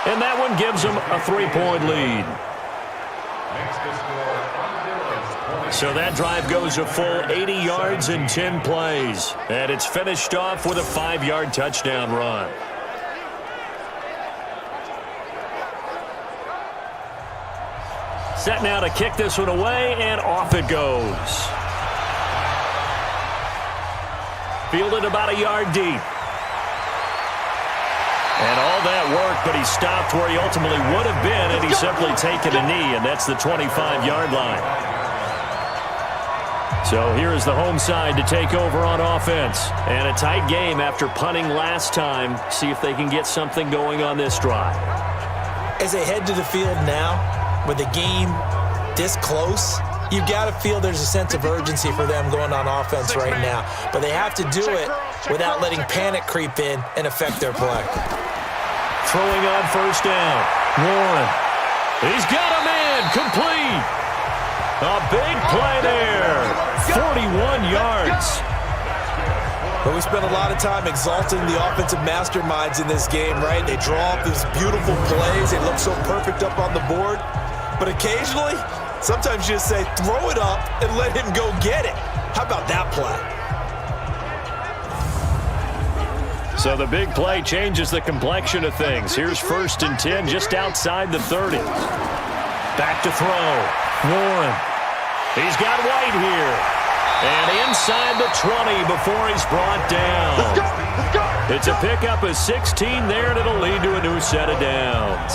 And that one gives them a 3-point lead. So that drive goes a full 80 yards in 10 plays. And it's finished off with a 5-yard touchdown run. Set now to kick this one away, and off it goes. Fielded about a yard deep. And all that work, but he stopped where he ultimately would have been, and he's simply taken a knee, and that's the 25-yard line. So here is the home side to take over on offense. And a tight game after punting last time. See if they can get something going on this drive. As they head to the field now, with the game this close, you've got to feel there's a sense of urgency for them going on offense right now. But they have to do it without letting panic creep in and affect their play. Throwing on first down. Warren. He's got him in. Complete. A big play there. 41 yards. But we spent a lot of time exalting the offensive masterminds in this game, right? They draw up these beautiful plays. They look so perfect up on the board. But occasionally, sometimes you just say, throw it up and let him go get it. How about that play? So the big play changes the complexion of things. Here's first and 10 just outside the 30. Back to throw. Warren. He's got White here. And inside the 20 before he's brought down. Let's go! Let's go! It's a pickup of 16 there, and it'll lead to a new set of downs.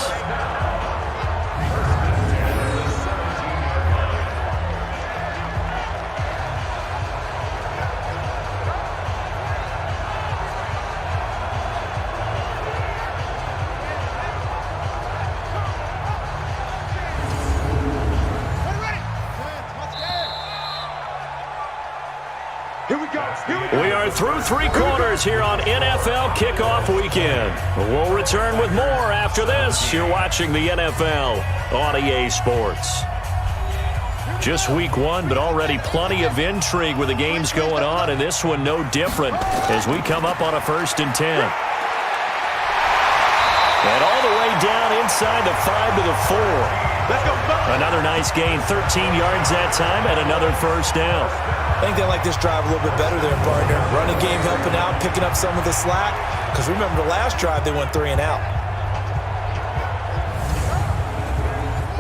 We are through 3 quarters here on NFL Kickoff Weekend. We'll return with more after this. You're watching the NFL on EA Sports. Just week 1, but already plenty of intrigue with the games going on, and this one no different as we come up on a 1st and 10. And all the way down inside the 5 to the 4. Another nice gain, 13 yards that time, and another 1st down. I think they like this drive a little bit better there, partner. Running game helping out, picking up some of the slack. Because remember the last drive, they went 3 and out.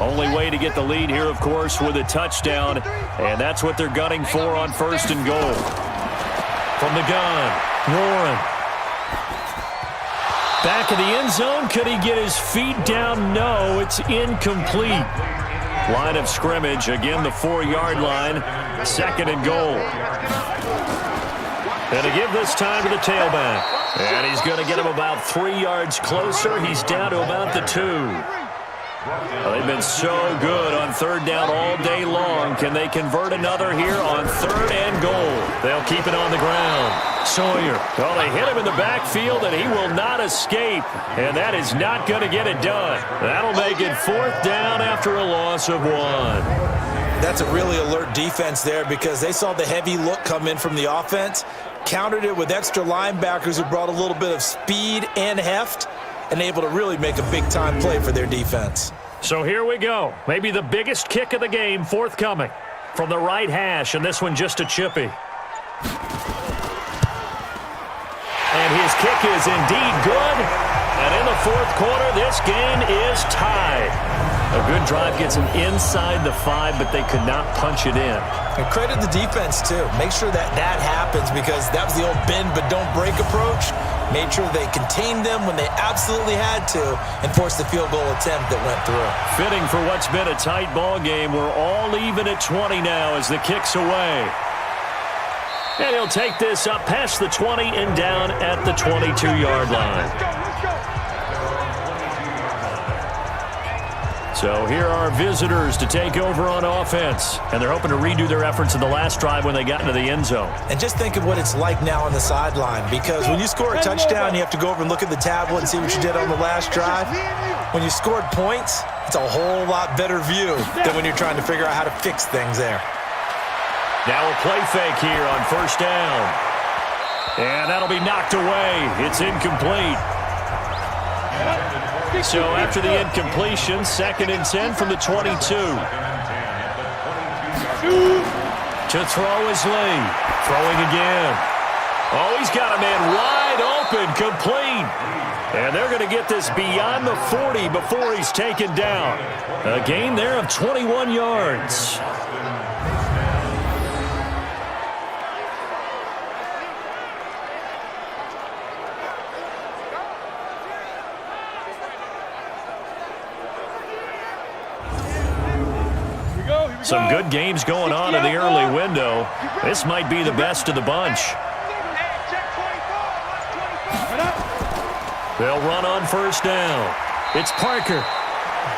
Only way to get the lead here, of course, with a touchdown. And that's what they're gunning for on 1st and goal. From the gun, Warren. Back of the end zone. Could he get his feet down? No, it's incomplete. Line of scrimmage, again the 4-yard line, 2nd and goal. And to give this time to the tailback. And he's going to get him about 3 yards closer. He's down to about the 2. Well, they've been so good on 3rd down all day long. Can they convert another here on 3rd and goal? They'll keep it on the ground. Sawyer. Well, they hit him in the backfield, and he will not escape. And that is not going to get it done. That'll make it 4th down after a loss of 1. That's a really alert defense there because they saw the heavy look come in from the offense, countered it with extra linebackers who brought a little bit of speed and heft, and able to really make a big-time play for their defense. So here we go. Maybe the biggest kick of the game forthcoming from the right hash, and this one just a chippy. And his kick is indeed good. And in the 4th quarter, this game is tied. A good drive gets them inside the 5, but they could not punch it in. And credit the defense, too. Make sure that happens because that was the old bend but don't break approach. Made sure they contained them when they absolutely had to and forced the field goal attempt that went through. Fitting for what's been a tight ball game. We're all even at 20 now as the kick's away. And he'll take this up past the 20 and down at the 22-yard line. So here are visitors to take over on offense. And they're hoping to redo their efforts in the last drive when they got into the end zone. And just think of what it's like now on the sideline. Because when you score a touchdown, you have to go over and look at the tablet and see what you did on the last drive. When you scored points, it's a whole lot better view than when you're trying to figure out how to fix things there. Now a play fake here on 1st down. And that'll be knocked away. It's incomplete. So after the incompletion, 2nd and 10 from the 22. To throw is Lee. Throwing again. Oh, he's got a man wide open, complete. And they're going to get this beyond the 40 before he's taken down. A gain there of 21 yards. Some good games going on in the early window. This might be the best of the bunch. They'll run on 1st down. It's Parker.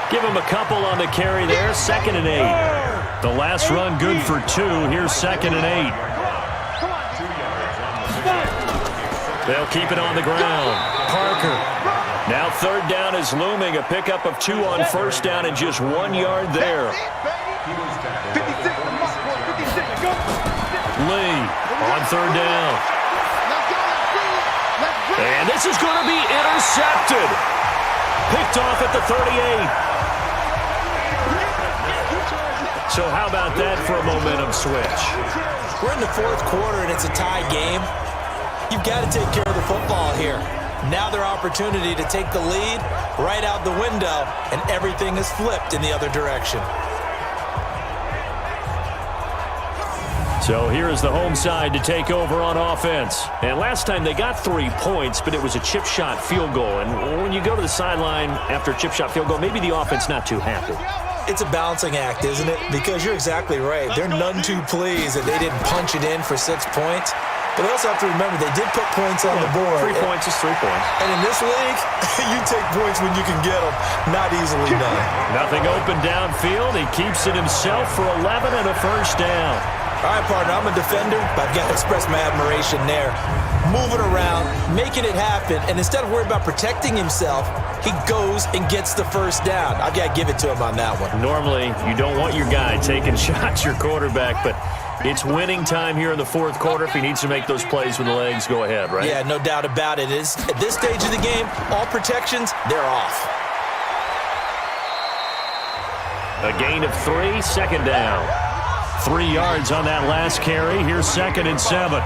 Give him a couple on the carry there. 2nd and 8. The last run good for 2. Here's 2nd and 8. They'll keep it on the ground. Parker. Now 3rd down is looming. A pickup of 2 on 1st down and just 1 yard there. Lee on 3rd down. And this is going to be intercepted. Picked off at the 38. So how about that for a momentum switch? We're in the 4th quarter and it's a tie game. You've got to take care of the football here. Now their opportunity to take the lead right out the window, and everything is flipped in the other direction. So here is the home side to take over on offense. And last time they got 3 points, but it was a chip shot field goal. And when you go to the sideline after a chip shot field goal, maybe the offense not too happy. It's a balancing act, isn't it? Because you're exactly right. They're none too pleased that they didn't punch it in for 6 points. But they also have to remember they did put points on the board. 3 points is 3 points. And in this league, you take points when you can get them. Not easily done. Nothing open downfield. He keeps it himself for 11 and a first down. All right, partner, I'm a defender, but I've got to express my admiration there. Moving around, making it happen, and instead of worrying about protecting himself, he goes and gets the first down. I've got to give it to him on that one. Normally, you don't want your guy taking shots, your quarterback, but it's winning time here in the fourth quarter. If he needs to make those plays with the legs, go ahead, right? Yeah, no doubt about it. At this stage of the game, all protections, they're off. A gain of 3, second down. 3 yards on that last carry. Here's 2nd and 7.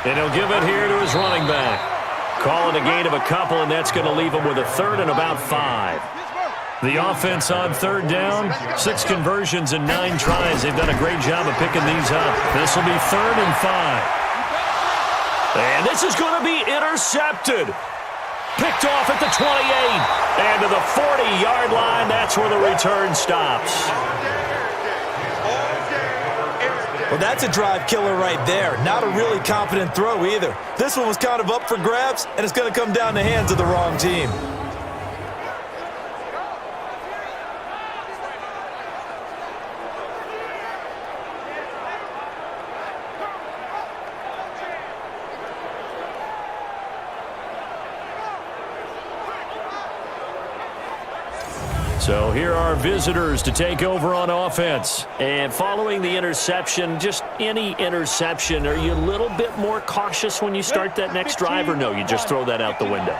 And he'll give it here to his running back. Call it a gain of a couple, and that's going to leave him with a 3rd and about 5. The offense on 3rd down, 6 conversions and 9 tries. They've done a great job of picking these up. This will be 3rd and 5. And this is going to be intercepted. Picked off at the 28, and to the 40-yard line. That's where the return stops. Well, that's a drive killer right there. Not a really confident throw either. This one was kind of up for grabs, and it's going to come down the hands of the wrong team. So here are visitors to take over on offense. And following the interception, just any interception, are you a little bit more cautious when you start that next drive, or no, you just throw that out the window?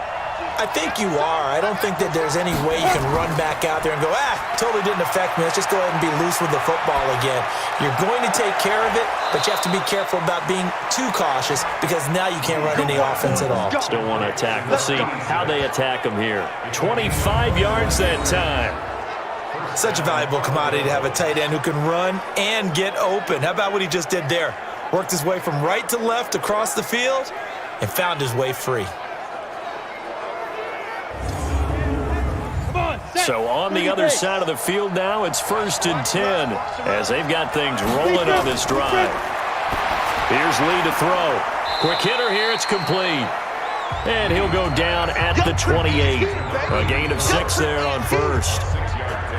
I think you are. I don't think that there's any way you can run back out there and go, totally didn't affect me. Let's just go ahead and be loose with the football again. You're going to take care of it, but you have to be careful about being too cautious because now you can't run any offense at all. Still want to attack. We'll see how they attack them here. 25 yards that time. Such a valuable commodity to have a tight end who can run and get open. How about what he just did there? Worked his way from right to left across the field and found his way free. So on the other side of the field now, it's 1st and 10 as they've got things rolling on this drive. Here's Lee to throw. Quick hitter here, it's complete. And he'll go down at the 28. A gain of 6 there on 1st.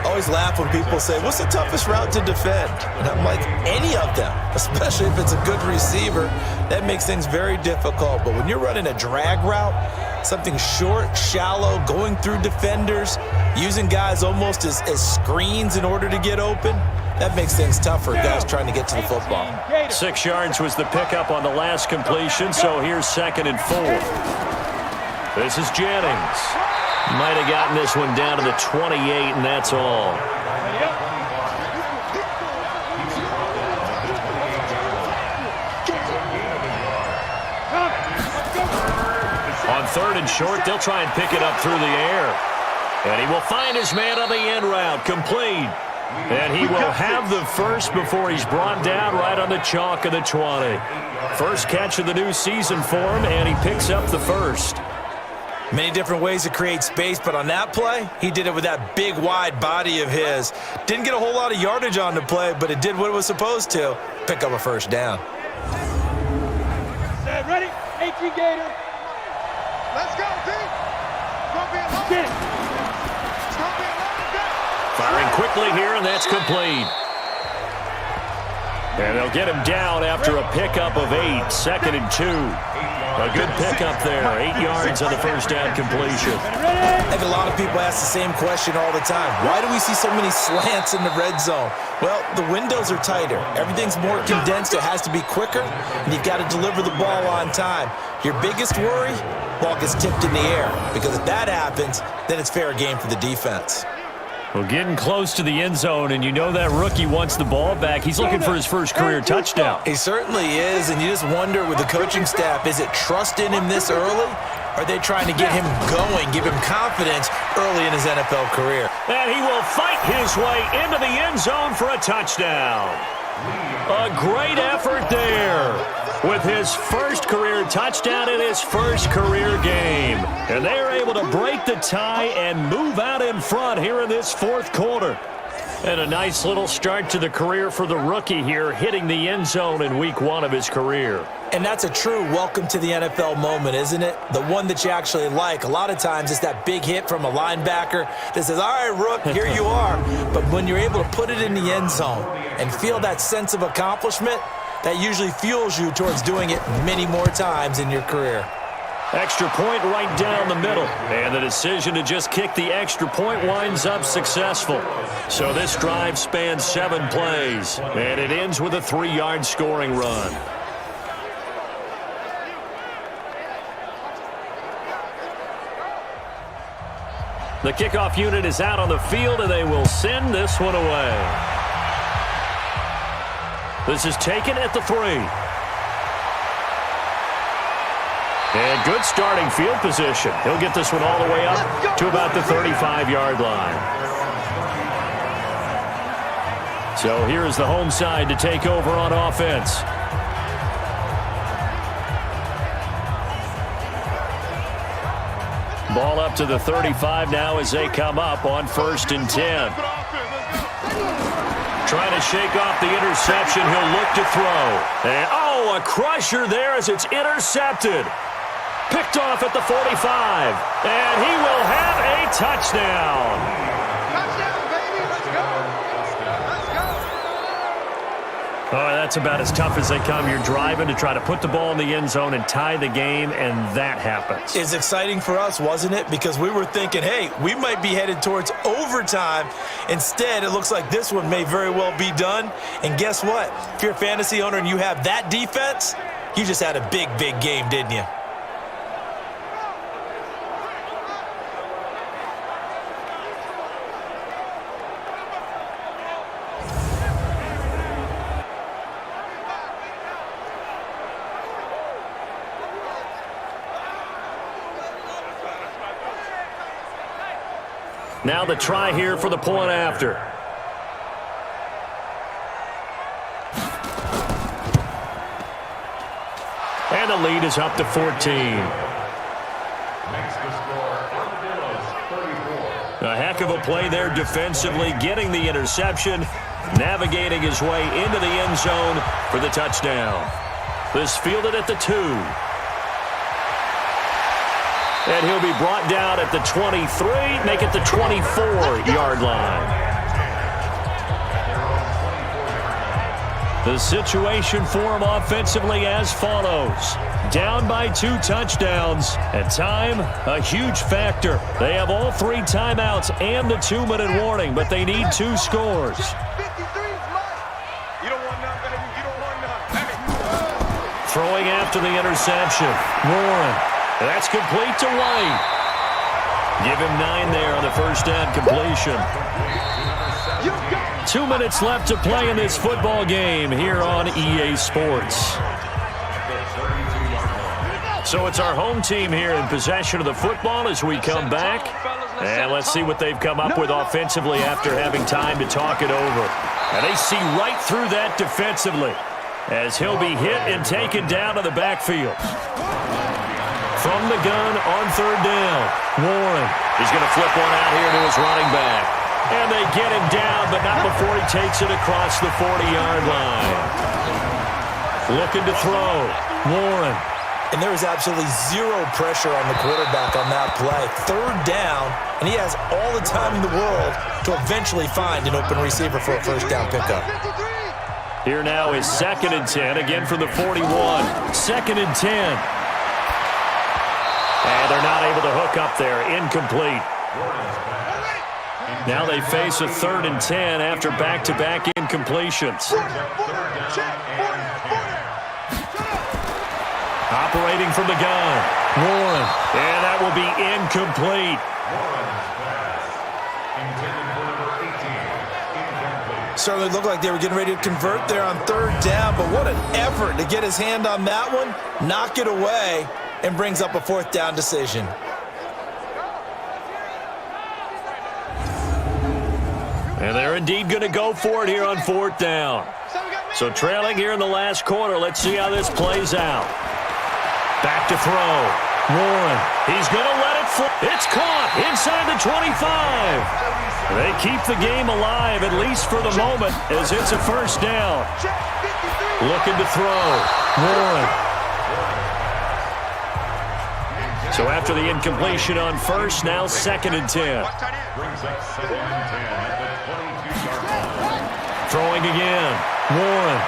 Always laugh when people say, what's the toughest route to defend? And I'm like, any of them, especially if it's a good receiver. That makes things very difficult. But when you're running a drag route, something short, shallow, going through defenders, using guys almost as screens in order to get open, that makes things tough for guys trying to get to the football. 6 yards was the pickup on the last completion, so here's 2nd and 4. This is Jennings. Might have gotten this one down to the 28, and that's all. On 3rd and short, they'll try and pick it up through the air. And he will find his man on the end route, complete. And he will have the first before he's brought down right on the chalk of the 20. First catch of the new season for him, and he picks up the first. Many different ways to create space, but on that play, he did it with that big, wide body of his. Didn't get a whole lot of yardage on the play, but it did what it was supposed to, pick up a first down. Set, ready? 18 Gator. Let's go, D. It's going to be a long Get it. It's going to be a long day. Firing quickly here, and that's complete. And they'll get him down after a pickup of 8, 2nd and 2. A good pickup there, 8 yards on the first down completion. I think a lot of people ask the same question all the time. Why do we see so many slants in the red zone? Well, the windows are tighter. Everything's more condensed. It has to be quicker, and you've got to deliver the ball on time. Your biggest worry, ball gets tipped in the air, because if that happens, then it's fair game for the defense. Well, getting close to the end zone, and you know that rookie wants the ball back. He's looking for his first career touchdown. He certainly is, and you just wonder with the coaching staff, is it trust in him this early? Or are they trying to get him going, give him confidence early in his NFL career? And he will fight his way into the end zone for a touchdown. A great effort there with his first career touchdown in his first career game. And they are able to break the tie and move out in front here in this fourth quarter. And a nice little start to the career for the rookie here, hitting the end zone in week 1 of his career. And that's a true welcome to the NFL moment, isn't it? The one that you actually like. A lot of times it's that big hit from a linebacker that says, all right, Rook, here you are. But when you're able to put it in the end zone and feel that sense of accomplishment, that usually fuels you towards doing it many more times in your career. Extra point right down the middle. And the decision to just kick the extra point winds up successful. So this drive spans 7 plays, and it ends with a 3-yard scoring run. The kickoff unit is out on the field, and they will send this one away. This is taken at the 3. And good starting field position. He'll get this one all the way up to about the 35-yard line. So here's the home side to take over on offense. Ball up to the 35 now as they come up on 1st and 10. Trying to shake off the interception. He'll look to throw. And, a crusher there as it's intercepted. Picked off at the 45. And he will have a touchdown. Touchdown, baby. Let's go. Let's go. Oh, that's about as tough as they come. You're driving to try to put the ball in the end zone and tie the game, and that happens. It's exciting for us, wasn't it? Because we were thinking, hey, we might be headed towards overtime. Instead, it looks like this one may very well be done. And guess what? If you're a fantasy owner and you have that defense, you just had a big, big game, didn't you? Now the try here for the point after. And the lead is up to 14. Makes the score Armadillos 34. A heck of a play there defensively, getting the interception, navigating his way into the end zone for the touchdown. This fielded at the 2. And he'll be brought down at the 23, make it the 24-yard line. The situation for him offensively as follows. Down by 2 touchdowns. And time, a huge factor. They have all 3 timeouts and the 2-minute warning, but they need 2 scores. 53 is mine. You don't want none, baby. You don't want none. Throwing after the interception. Warren. That's complete to White. Give him 9 there on the first down completion. 2 minutes left to play in this football game here on EA Sports. So it's our home team here in possession of the football as we come back. And let's see what they've come up with offensively after having time to talk it over. And they see right through that defensively as he'll be hit and taken down to the backfield. From the gun on 3rd down, Warren is going to flip one out here to his running back. And they get him down, but not before he takes it across the 40-yard line. Looking to throw, Warren. And there was absolutely 0 pressure on the quarterback on that play. 3rd down, and he has all the time in the world to eventually find an open receiver for a first down pickup. Here now is 2nd and 10, again from the 41. 2nd and 10. And they're not able to hook up there. Incomplete. Now they face a 3rd and 10 after back-to-back incompletions. Operating from the gun. Warren. And that will be incomplete. Certainly looked like they were getting ready to convert there on third down, but what an effort to get his hand on that one, knock it away, and brings up a fourth down decision. And they're indeed going to go for it here on fourth down. So trailing here in the last quarter. Let's see how this plays out. Back to throw. Warren. He's going to let it fly. It's caught inside the 25. They keep the game alive, at least for the moment, as it's a first down. Looking to throw. Warren. So after the incompletion on first, now 2nd and 10. Brings up 2nd and 10 at the 22-yard line. Throwing again. Warren.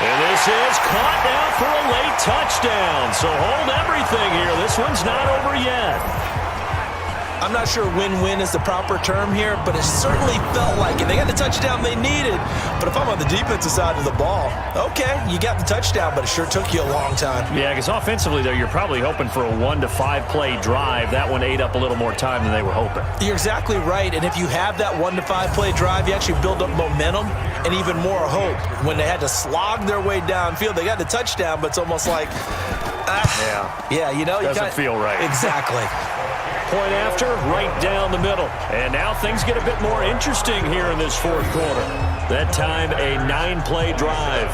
And this is caught now for a late touchdown. So hold everything here. This one's not over yet. I'm not sure win-win is the proper term here, but it certainly felt like it. They got the touchdown they needed, but if I'm on the defensive side of the ball, okay, you got the touchdown, but it sure took you a long time. Yeah, because offensively, though, you're probably hoping for a 1 to 5 play drive. That one ate up a little more time than they were hoping. You're exactly right, and if you have that 1 to 5 play drive, you actually build up momentum and even more hope. When they had to slog their way downfield, they got the touchdown, but it's almost like, yeah, you know, doesn't feel right. Exactly. Point after, right down the middle. And now things get a bit more interesting here in this fourth quarter. That time, a 9-play drive.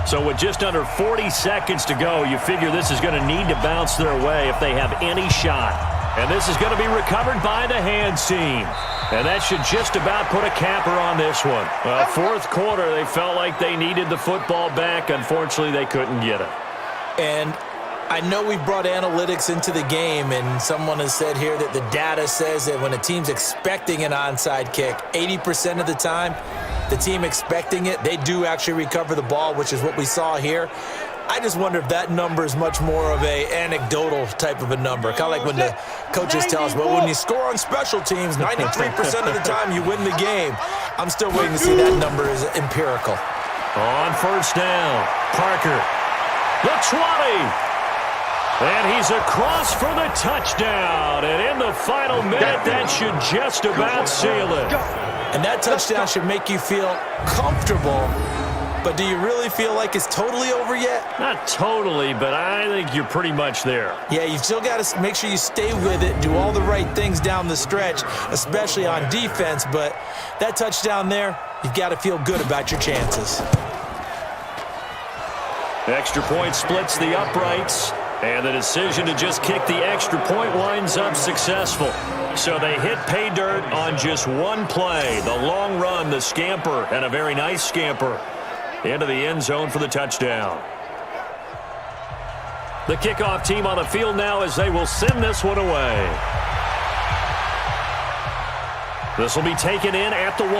So with just under 40 seconds to go, you figure this is going to need to bounce their way if they have any shot. And this is going to be recovered by the hands team. And that should just about put a capper on this one. Well, fourth quarter, they felt like they needed the football back. Unfortunately, they couldn't get it. And I know we brought analytics into the game, and someone has said here that the data says that when a team's expecting an onside kick, 80% of the time, the team expecting it, they do actually recover the ball, which is what we saw here. I just wonder if that number is much more of a anecdotal type of a number. Kind of like when the coaches tell us, well, when you score on special teams, 93% of the time you win the game. I'm still waiting to see that number is empirical. On first down, Parker. The 20. And he's across for the touchdown. And in the final minute, that should just about seal it. And that touchdown should make you feel comfortable. But do you really feel like it's totally over yet? Not totally, but I think you're pretty much there. Yeah, you've still got to make sure you stay with it, do all the right things down the stretch, especially on defense. But that touchdown there, you've got to feel good about your chances. Extra point splits the uprights, and the decision to just kick the extra point winds up successful. So they hit pay dirt on just one play. The long run, the scamper, and a very nice scamper into the end zone for the touchdown. The kickoff team on the field now as they will send this one away. This will be taken in at the 1.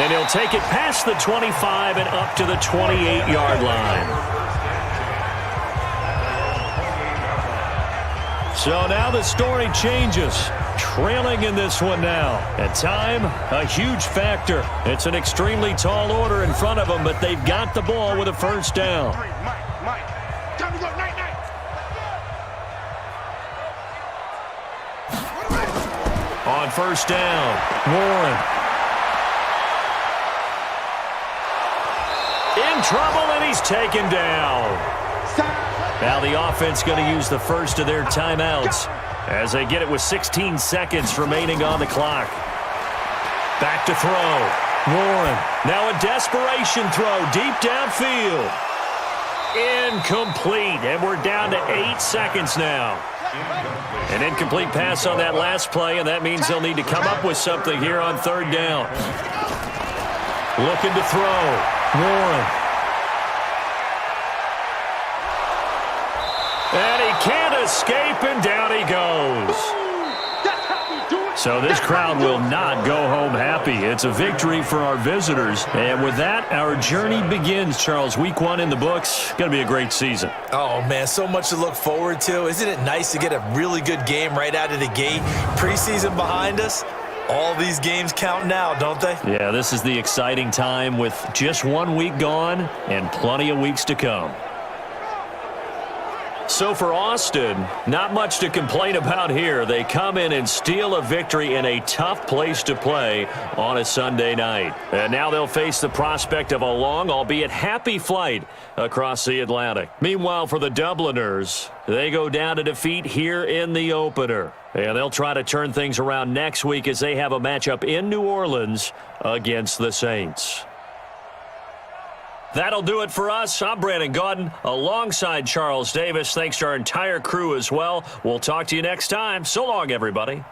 And he'll take it past the 25 and up to the 28-yard line. So now the story changes. Trailing in this one now. At time, a huge factor. It's an extremely tall order in front of them, but they've got the ball with a first down. Mike. Time to go, night. On first down, Warren. In trouble, and he's taken down. Now the offense going to use the first of their timeouts as they get it with 16 seconds remaining on the clock. Back to throw. Warren. Now a desperation throw deep downfield. Incomplete. And we're down to 8 seconds now. An incomplete pass on that last play, and that means they'll need to come up with something here on third down. Looking to throw. Warren. And he can't escape, and down he goes. So this crowd will not go home happy. It's a victory for our visitors. And with that, our journey begins, Charles. Week 1 in the books. Going to be a great season. Oh, man, so much to look forward to. Isn't it nice to get a really good game right out of the gate? Preseason behind us. All these games count now, don't they? Yeah, this is the exciting time with just 1 week gone and plenty of weeks to come. So for Austin, not much to complain about here. They come in and steal a victory in a tough place to play on a Sunday night. And now they'll face the prospect of a long, albeit happy flight across the Atlantic. Meanwhile, for the Dubliners, they go down to defeat here in the opener. And they'll try to turn things around next week as they have a matchup in New Orleans against the Saints. That'll do it for us. I'm Brandon Gaudin alongside Charles Davis. Thanks to our entire crew as well. We'll talk to you next time. So long, everybody.